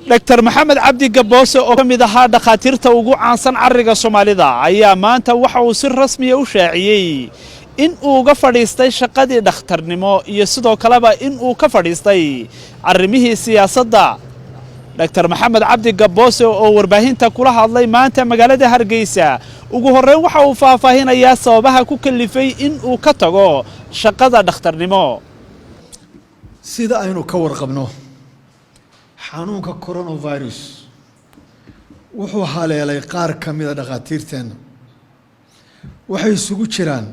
دكتور محمد عبدي قبوس oo kamid ahaa dhaqaatiirta ugu caansan ariga Soomaalida ayaa maanta waxa uu si rasmi ah u shaaciyay in uu uga fadhiistay shaqadii dhakhtarnimo iyo sidoo kaleba in uu ka fadhiistay arrimihii siyaasadda. Dr. Maxamed Cabdi Gaboose oo warbaahinta kula hadlay maanta magaalada Hargeysa ugu horeyn waxa uu faahfaahinayaa sababaha ku kalifay in uu ka tago shaqada dhakhtarnimo. sida aynu ka warqabno xanuunka coronavirus wuxuu haleelay qaar ka mid ah dhaqaatiirteena waxay isugu jiraan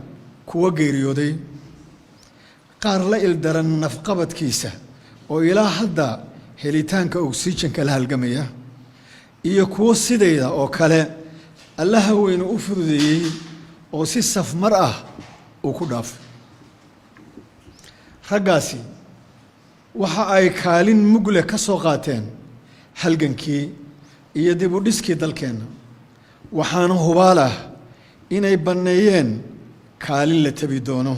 kuwa geeriyooday qaar la ildaran nafqabadkiisa oo ilaa hadda helitaanka oxygen-ka la halgamaya iyo kuwa sidayda oo kale allaha weyn u fududeeyay oo si safmar ah uu ku dhaafay raggaasi waxa ay kaalin mugle ka soo qaateen halgankii iyo dib u dhiskii dalkeena waxaana hubaal ah inay banneeyeen kaalin la tabi doono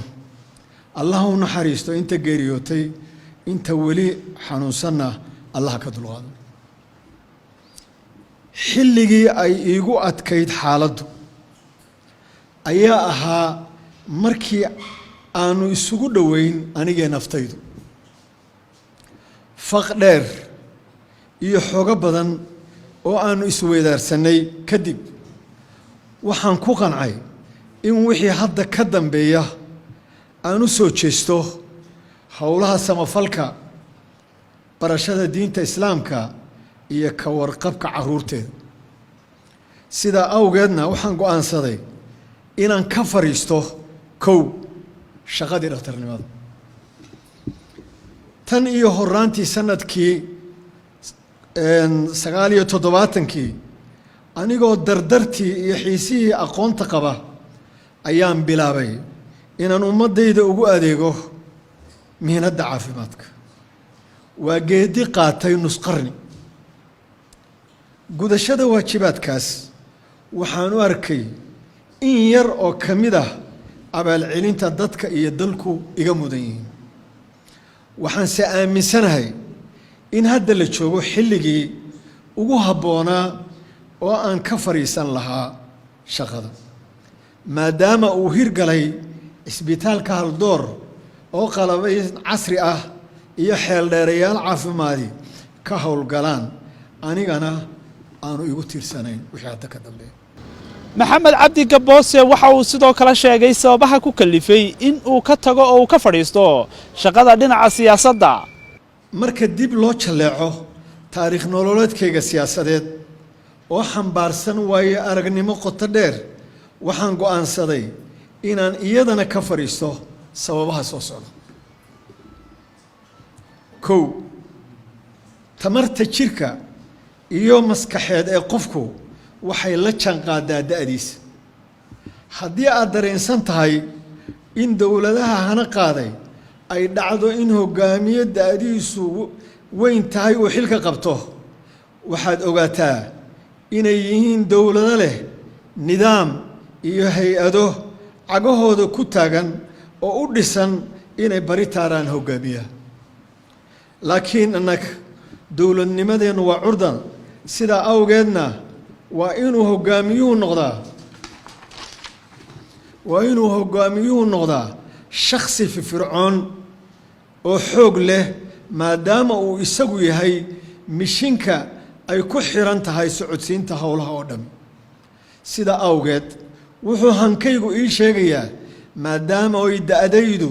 allah u naxariisto inta geeriyootay inta weli xanuunsanna allah ka dulqaado xilligii ay iigu adkayd xaaladdu ayaa ahaa markii aanu isugu dhoweyn anigee naftaydu faq dheer iyo xogo badan oo aanu isweydaarsanay kadib waxaan ku qancay in wixii hadda ka dambeeya aan u soo jeesto howlaha samafalka barashada diinta islaamka iyo ka warqabka carruurteeda sidaa awgeedna waxaan go'aansaday inaan ka fadhiisto kow shaqadii dhakhtarnimada tan iyo horaantii sanadkii 1979 anigoo dardartii iyo xiisihii aqoonta qaba ayaan bilaabay inaan ummadayda ugu adeego mihnada caafimaadka waa geedi qaatay nus qarni gudashada waajibaadkaas waxaan u arkay in yar oo ka mid ah abaalcelinta dadka iyo dalku iga mudan yihiin waxaan se aaminsanahay in hadda la joogo xilligii ugu habboonaa oo aan ka fadhiisan lahaa shaqada maadaama uu hirgalay isbitaalka haldoor oo qalabay casri ah iyo xeeldheerayaal caafimaadi ka howlgalaan anigana aanu igu tiirsanayn wixii hadda ka dambeeya maxamed cabdi gaboose waxa uu sidoo kale sheegay sababaha ku kalifay in uu ka tago oo uu ka fadhiisto shaqada dhinaca siyaasadda marka dib loo jaleeco taariikh nololeedkayga siyaasadeed oo xambaarsan waayo aragnimo qoto dheer waxaan go'aansaday inaan iyadana ka fadhiisto sababaha soo socda kow tamarta jirka iyo maskaxeed ee qofku waxay la jaanqaadaa da'diisa haddii aad dareensan tahay in dowladaha hana qaaday ay dhacdo in hogaamiye da'diisu weyn tahay uu xilka qabto waxaad ogaataa inay yihiin dowlado leh nidaam iyo hay-ado cagahooda ku taagan oo u dhisan inay bari taaraan hogaamiyaha laakiin annaga dowladnimadeennu waa curdan sidaa awgeedna waa inuu hogaamiyuhu noqdaa shakhsi firfircoon oo xoog leh maadaama uu isagu yahay mishinka ay ku xiran tahay socodsiinta howlaha oo dhan sidaa awgeed wuxuu hankaygu ii sheegayaa maadaama ay da'daydu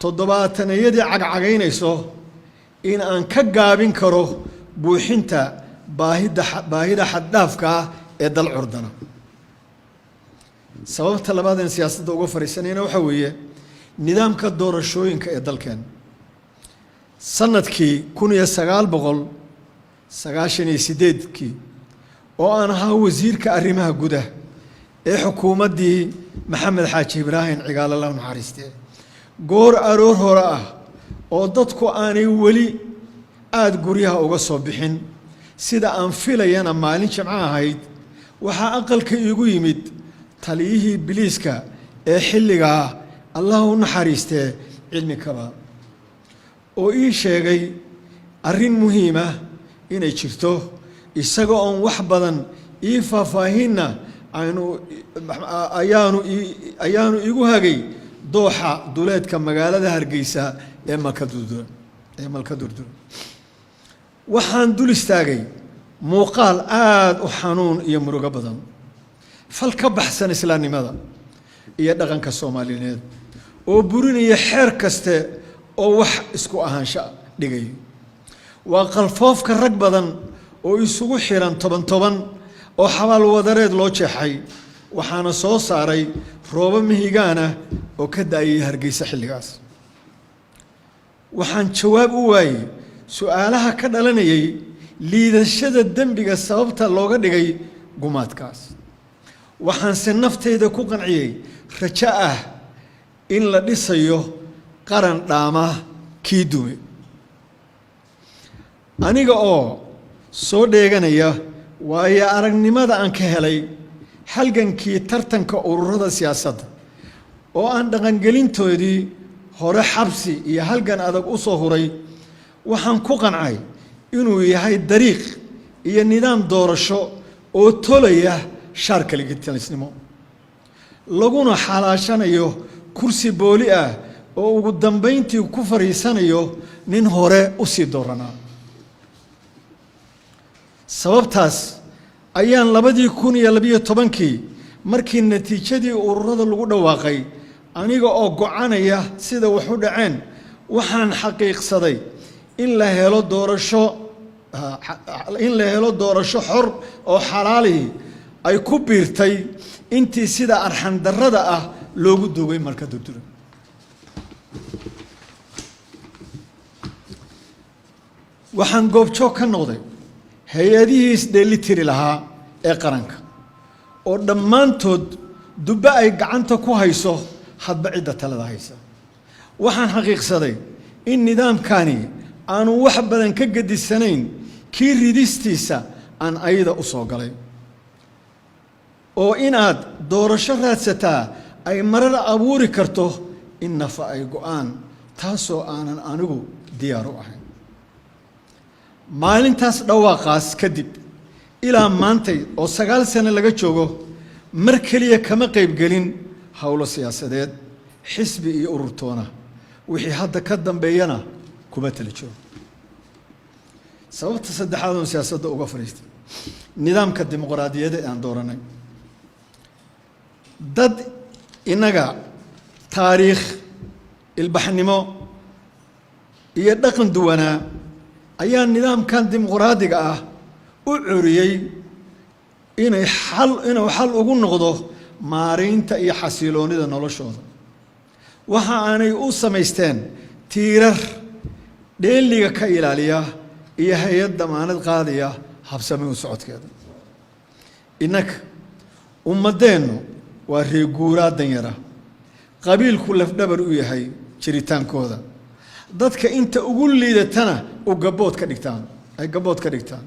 70-yadii cagcagaynayso in aan ka gaabin karo buuxinta baahida xaddhaafka ah ee dal curdana sababta labaad ee siyaasadda uga fariisanayna waxa weeye nidaamka doorashooyinka ee dalkeen sanadkii 1998 oo aan ahaa wasiirka arrimaha gudaha ee xukuumaddii maxamed xaaji ibraahim cigaale la naxariistay goor aroor hore ah oo dadku aanay weli aad guryaha uga soo bixin sida aan filayana maalin jimco ahayd waxaa aqalka iigu yimid taliyihii biliiska ee xilligaa allah u naxariistee cilmi kaba oo ii sheegay arrin muhiim ah inay jirto isagoo aan wax badan ii faahfaahinna ayaanu igu hagay dooxa duleedka magaalada Hargeysa ee Malka Durdur waxaan dul istaagay muuqaal aad u xanuun iyo murugo badan fal ka baxsan islaamnimada iyo dhaqanka Soomaaliyeed oo burinaya xeer kaste oo wax isku ahaansha dhigay waa qalfoofka rag badan oo isugu xiran toban oo xabaal wadareed loo jeexay waxaana soo saaray roobo mihigaana oo ka daayay Hargeysa xilligaas waxaan jawaab u waayay su'aalaha ka dhalanayay liidashada dambiga sababta looga dhigay gumaadkaas waxaan si nafteyda ku qanciyay rajo ah in la dhisayo qaran dhaama kii dume aniga oo soo dheeganaya waayo aragnimada aan ka helay halgankii tartanka ururada siyaasadda oo aan dhaqangelintoodii hore xabsi iyo halgan adag u soo huray waxaan ku qancay inuu yahay dariiq iyo nidaam doorasho oo tolaya shaarka ligitalisnimo laguna xalaashanayo kursi booli ah oo ugu dambeyntii ku fariisanayo nin hore u sii dooranaa sababtaas ayaan 2012 markii natiijadii ururada lagu dhawaaqay aniga oo go'anaya sida wax u dhaceen waxaan xaqiiqsaday in la helo doorasho xor oo xalaali ay ku biirtay intii sida arxan darrada ah loogu dogay Malka Durdur waxaan goobjoog ka noqday hay'adihiis dheelitiri lahaa ee qaranka oo dhammaantood dubba ay gacanta ku hayso hadba cidda talada haysa waxaan xaqiiqsaday in nidaamkani aanu wax badan ka gadisanayn kii ridistiisa aan ayada u soo galay oo inaad doorasho raadsataa ay marar abuuri karto in nafa ay go'aan taasoo aanan anigu diyaar u ahayn maalintaas dhawaaqaas kadib ilaa maantay oo 9 sano laga joogo mar kaliya kama qayb gelin hawlo siyaasadeed xisbi iyo ururtoona wixii hadda ka dambeeyana kuma tala joogo sababta saddexaad oo siyaasadda uga fariistay nidaamka dimuqraadiyadda ee aan dooranay dad inaga taariikh ilbaxnimo iyo dhaqan duwanaa ayaa nidaamkan dimuqraadiga ah u curiyay inuu xal ugu noqdo maareynta iyo xasiloonida noloshooda waxa aanay u samaysteen tiirar dheeliga ka ilaaliya iyo hay'ad damaanad qaadaya habsami u socodkeeda innaka ummadeennu waa reeguuraa danyara qabiilku lafdhabar u yahay jiritaankooda dadka inta ugu liidatana gabood ka dhigtaan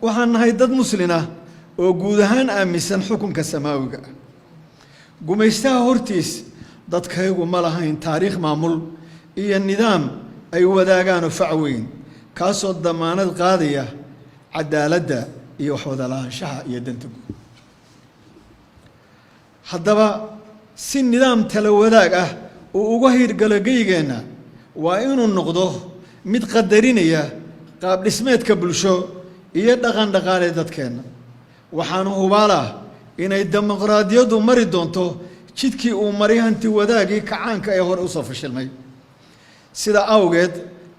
waxaan nahay dad muslina oo guud ahaan aaminsan xukunka samaawiga ah gumaystaha hortiis dadkaygu ma lahayn taariikh maamul iyo nidaam ay wadaagaan oo fac weyn kaasoo damaanad qaadaya cadaaladda iyo waxwada lahaanshaha iyo danta guud haddaba si nidaam tala wadaag ah oo uga hirgalo geygeenna waa inuu noqdo mid qadarinaya qaab dhismeedka bulsho iyo dhaqan dhaqaale dadkeenna waxaanu hubaalaa inay dimuqraadiyaddu mari doonto jidkii uu maray hanti wadaagii kacaanka ee hore usoo fashilmay sida awgeed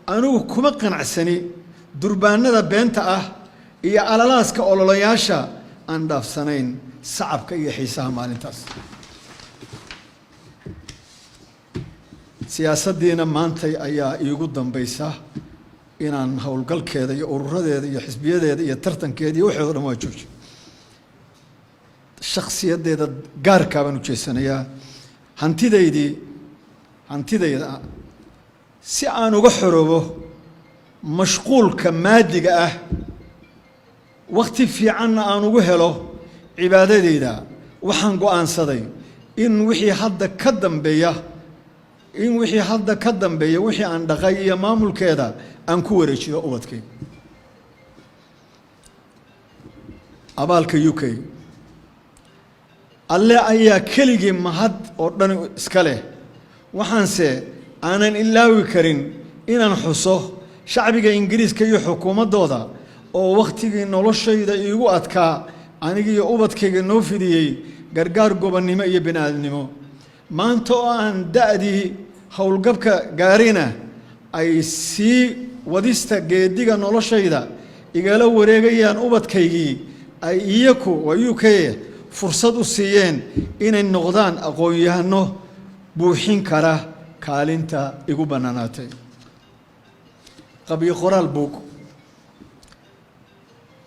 anigu kuma qanacsani durbaanada beenta ah iyo alalaaska ololayaasha aan dhaafsanayn sacabka iyo xiisaha maalintaas siyaasaddiina maantay ayaa iigu dambaysa inaan howlgalkeeda iyo ururadeeda iyo xisbiyadeeda iyo tartankeeda iyo waxooda dhan waa jooji shakhsiyaddeeda gaarkaa baan u jeesanayaa hantidayda si aan uga xoroobo mashquulka maadiga ah waqti fiicanna aan ugu helo cibaadadeyda waxaan go'aansaday in wixii hadda ka dambeeya wixii aan dhaqay iyo maamulkeeda aan ku wareejiyo ubadkayga abaalka UK alle ayaa keligii mahad oo dhan iska leh waxaanse aanan ilaawi karin inaan xuso shacbiga Ingiriiska iyo xukuumadooda oo waqtigii noloshayda iigu adkaa aniga iyo ubadkayga noo fidiyey gargaar gobonnimo iyo bini'aadnimo maanta oo aan da'dii howlgabka gaarina ay sii wadista geediga noloshayda igala wareegayaan ubadkaygii ay iyaku waa UK fursad u siiyeen inay noqdaan aqoon-yahano buuxin kara kaalinta igu bannaanaatay qabyo qoraal buug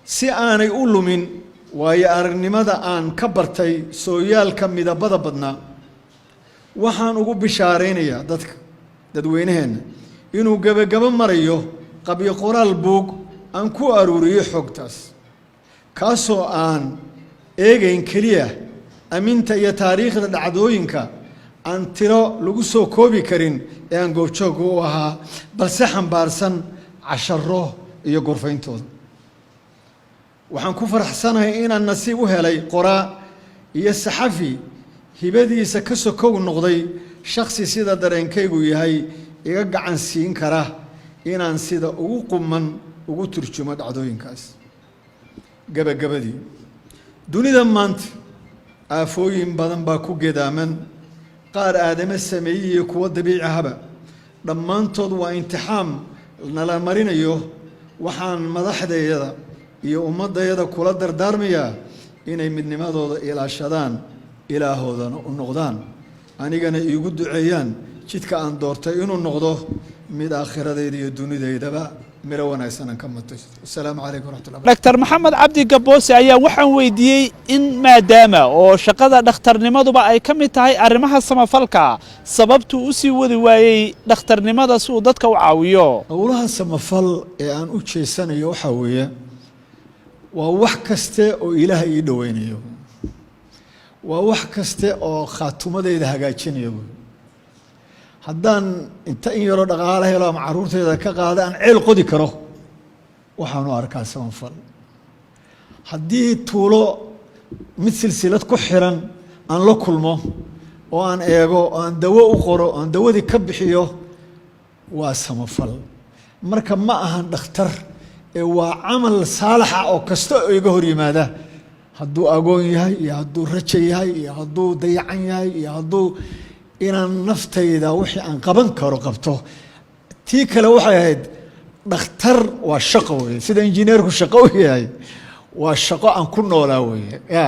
si aanay u lumin waayo aragnimada aan ka bartay sooyaalka midabada badnaa waxaan ugu bishaaraynayaa dadweynaheena inuu gabagabo marayo qabyo qoraal buug aan ku aruuriyo xogtaas kaasoo aan eegayn keliya aminta iyo taariikhda dhacdooyinka aan tiro lagu soo koobi karin ee aan goobjoog u ahaa balse xambaarsan casharo iyo gorfayntooda waxaan ku faraxsanahay inaan nasiib u helay qoraa iyo saxafi hibadiisa ka sokow noqday shakhsi sida dareenkaygu yahay iga gacan siin kara inaan sida ugu quman ugu turjumo dhacdooyinkaas gabagabadii dunida maanta aafooyin badan baa ku gedaaman qaar aadama sameeyey iyo kuwa dabiici ahaba dhammaantood waa imtixaan nala marinayo waxaan madaxdeeda iyo ummadayada kula dardaarmayaa inay midnimadooda ilaashadaan ilaahoodana u noqdaan anigana iigu duceeyaan jidka aan doortay inuu noqdo mid aakhiradayda iyo dunidaydaba miro wanaagsan aan ka matayo assalaamu calaykum waraxmatullahi Dr. Maxamed Cabdi Gaboose ayaa waxaan weydiiyey in maadaama oo shaqada dhakhtarnimaduba ay ka mid tahay arrimaha samafalka sababtu u sii wadi waayey dhakhtarnimada si uu dadka u caawiyo howlaha samafal ee aan u jeesanayo waxa weeye waa wax kaste oo ilaahay ii dhaweynayo waa wax kaste oo khaatumadeyda hagaajinayo haddaan inta in yaroo dhaqaale helo ama carruurteyda ka qaada aan ceel qodi karo waxaan u arkaa samafal haddii tuulo mid silsilad ku xiran aan la kulmo oo aan eego oo aan dawo u qoro oo aan dawadii ka bixiyo waa samafal marka ma ahan dhakhtar ee waa camal saalaxa oo kasta oo iga hor yimaada hadduu agoon yahay iyo hadduu rajo yahay iyo hadduu dayacan yahay iyo hadduu inaan naftayda wixii aan qaban karo qabto tii kale waxay ahayd dhakhtar waa shaqo weeye sida injineerku shaqo u yahay waa shaqo aan ku noolaa weeye ya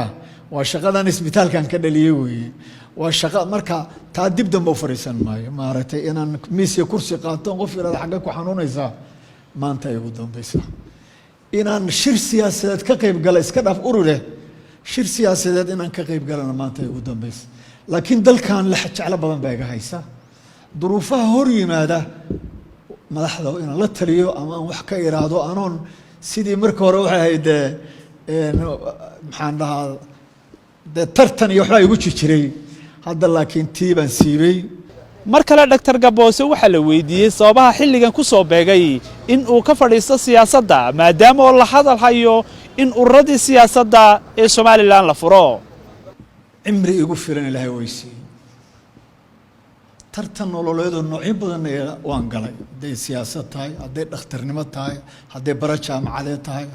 waa shaqadan isbitaalkan ka dhaliyey weeye waa shaqo marka taa dib dambe u fariisan maayo maaragtay inaan miis iyo kursi qaato qof yaraada xagga ku xanuunaysaa maanta ay ugu dambaysaa inaan shir siyaasadeed ka qayb gala iska dhaaf urure shir siyaasadeed inaan ka qayb galana maanta ay ugu dambaysa laakiin dalkan la jeclo badan baa iga haysa duruufaha hor yimaada madaxda inaan la taliyo ama aan wax ka iraahdo anoon sidii marka hore waxay ahayd maxaan dhahaa dee tartan iyo waxbaa igu jiray hadda laakiin tii baan siibay mar kale Dr. Gaboose waxaa la weydiiyey sababaha xilligan ku soo beegay in uu ka fadhiisto siyaasadda maadaama oo la hadal hayo in ururadii siyaasadda ee Soomaaliland la furo cimri igu filan ilaahay weysiiyey tartan nololeedo noocyo badan waan galay hadday siyaasad tahay hadday dhakhtarnimo tahay hadday bara jaamacadeed tahay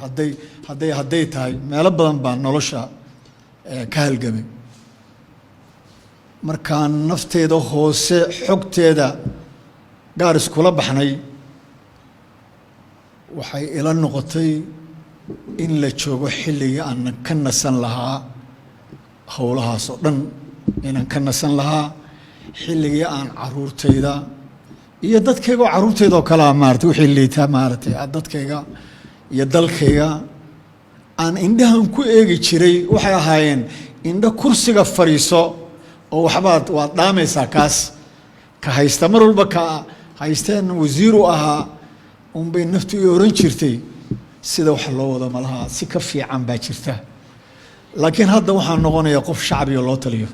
hadday tahay meelo badan baan nolosha ka halgamay markaan nafteeda hoose xogteeda gaar iskula baxnay waxay ila noqotay in la joogo xilligii aan ka nasan lahaa howlahaas oo dhan inaan ka nasan lahaa xilligii aan carruurtayda iyo dadkayga oo carruurtayda oo kalea maarata wixii liitaa maaratay dadkayga iyo dalkayga aan indhahan ku eegi jiray waxay ahaayeen indho kursiga fadhiiso oo waxbaad waad dhaamaysaa kaas ka haysta mar walba ka haysteen wasiir u ahaa unbay naftu i oran jirtay sida wax loo wado malaha si ka fiican baa jirta laakiin hadda waxaan noqonayaa qof shacbiga loo taliyo